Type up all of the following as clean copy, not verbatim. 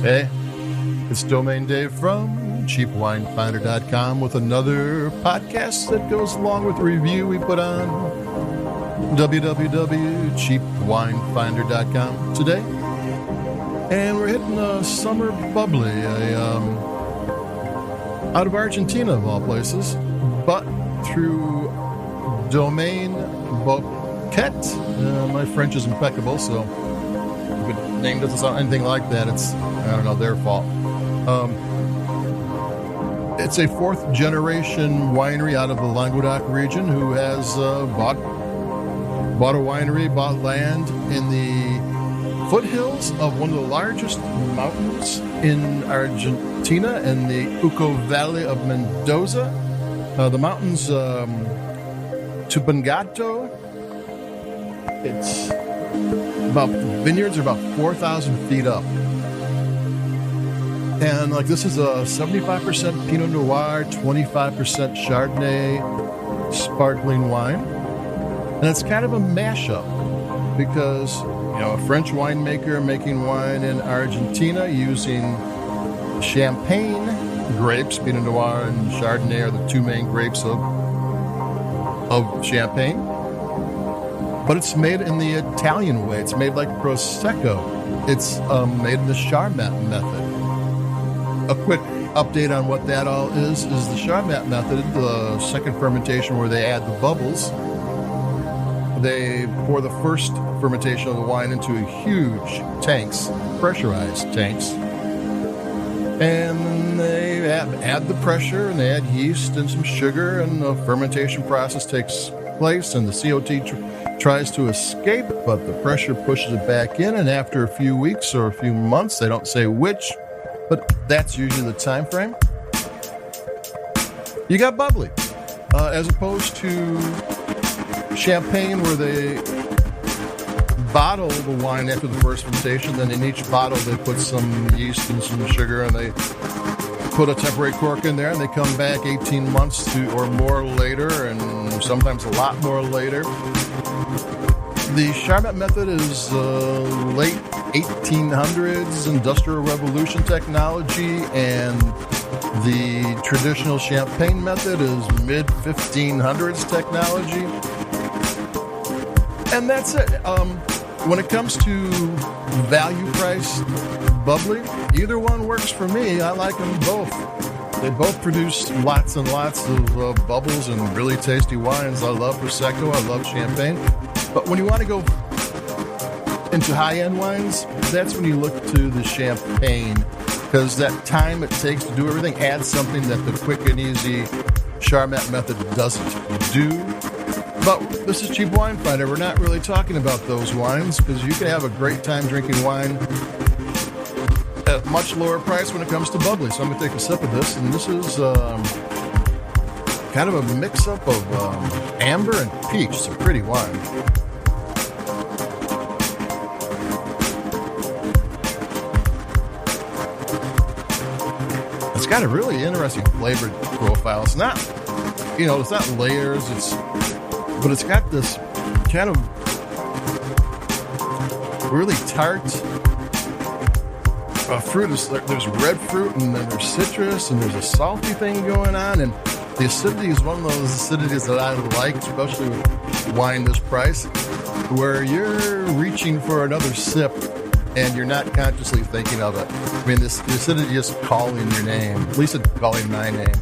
Hey, it's Domaine Dave from CheapWineFinder.com with another podcast that goes along with the review we put on www.cheapwinefinder.com today. And we're hitting a summer bubbly, out of Argentina of all places, but through Domaine Bousquet. My French is impeccable, so if the name doesn't sound anything like that, it's, I don't know, their fault. It's a fourth generation winery out of the Languedoc region who has bought a winery, bought land in the foothills of one of the largest mountains in Argentina in the Uco Valley of Mendoza. The mountains Tupungato. It's about, vineyards are about 4,000 feet up. And like this is a 75% Pinot Noir, 25% Chardonnay sparkling wine. And it's kind of a mashup because, you know, a French winemaker making wine in Argentina using champagne grapes, Pinot Noir and Chardonnay are the two main grapes of champagne. But it's made in the Italian way. It's made like Prosecco. It's made in the Charmat Method. A quick update on what that all is the Charmat Method, the second fermentation where they add the bubbles. They pour the first fermentation of the wine into huge tanks, pressurized tanks. And they add the pressure, and they add yeast and some sugar, and the fermentation process takes place, and the CO2 tries to escape, but the pressure pushes it back in, and after a few weeks or a few months, they don't say which, but that's usually the time frame, you got bubbly. As opposed to champagne where they bottle the wine after the first fermentation, then in each bottle they put some yeast and some sugar, and they put a temporary cork in there, and they come back 18 months or more later, and sometimes a lot more later. The Charmat Method is late 1800s Industrial Revolution technology, and the traditional champagne method is mid 1500s technology. And that's it. When it comes to value price bubbly, either one works for me. I like them both. They both produce lots and lots of bubbles and really tasty wines. I love Prosecco. I love champagne. But when you want to go into high-end wines, that's when you look to the champagne, because that time it takes to do everything adds something that the quick and easy Charmat Method doesn't do. But this is Cheap Wine Finder. We're not really talking about those wines, because you can have a great time drinking wine at much lower price when it comes to bubbly. So I'm going to take a sip of this, and this is kind of a mix-up of amber and peach. It's a pretty wine. It's got a really interesting flavor profile. It's not, it's not layers. But it's got this kind of really tart fruit. There's red fruit, and then there's citrus, and there's a salty thing going on. And the acidity is one of those acidities that I like, especially with wine this price, where you're reaching for another sip and you're not consciously thinking of it. I mean, the acidity is calling your name. At least it's calling my name.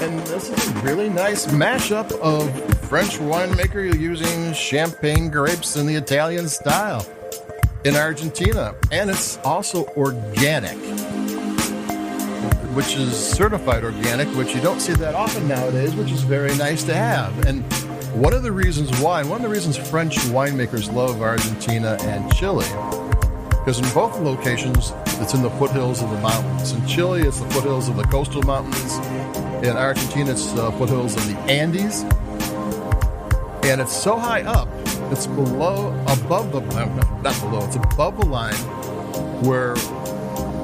And this is a really nice mashup of French winemaker using champagne grapes in the Italian style in Argentina. And it's also organic, which is certified organic, which you don't see that often nowadays, which is very nice to have. And one of the reasons French winemakers love Argentina and Chile, because in both locations, it's in the foothills of the mountains. In Chile, it's the foothills of the coastal mountains. In Argentina, it's the foothills of the Andes. And it's so high up, it's above the line where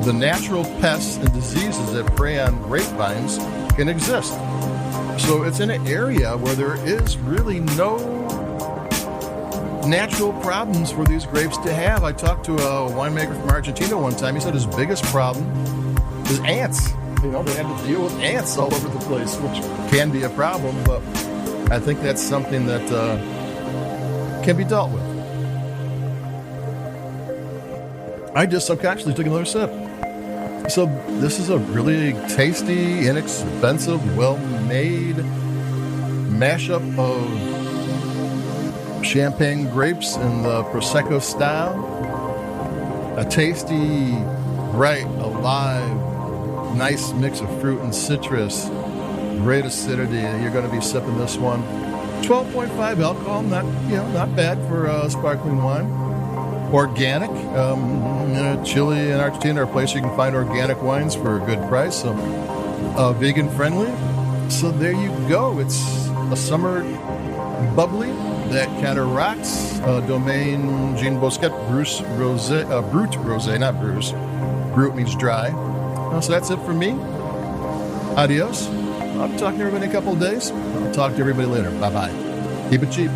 the natural pests and diseases that prey on grapevines can exist. So it's in an area where there is really no natural problems for these grapes to have. I talked to a winemaker from Argentina one time. He said his biggest problem is ants. They had to deal with ants all over the place, which can be a problem, but I think that's something that can be dealt with. I just subconsciously took another sip. So this is a really tasty, inexpensive, well-made mashup of champagne grapes in the Prosecco style. A tasty, bright, alive, nice mix of fruit and citrus. Great acidity. You're going to be sipping this one. 12.5 alcohol, not bad for sparkling wine. Organic. Chile and Argentina are a place you can find organic wines for a good price. So vegan friendly. So there you go. It's a summer bubbly that kind of rocks. Domaine Jean Bousquet Brut Rosé, not Bruce. Brut means dry. So that's it for me. Adios. I'll talk to everybody in a couple of days. I'll talk to everybody later. Bye-bye. Keep it cheap.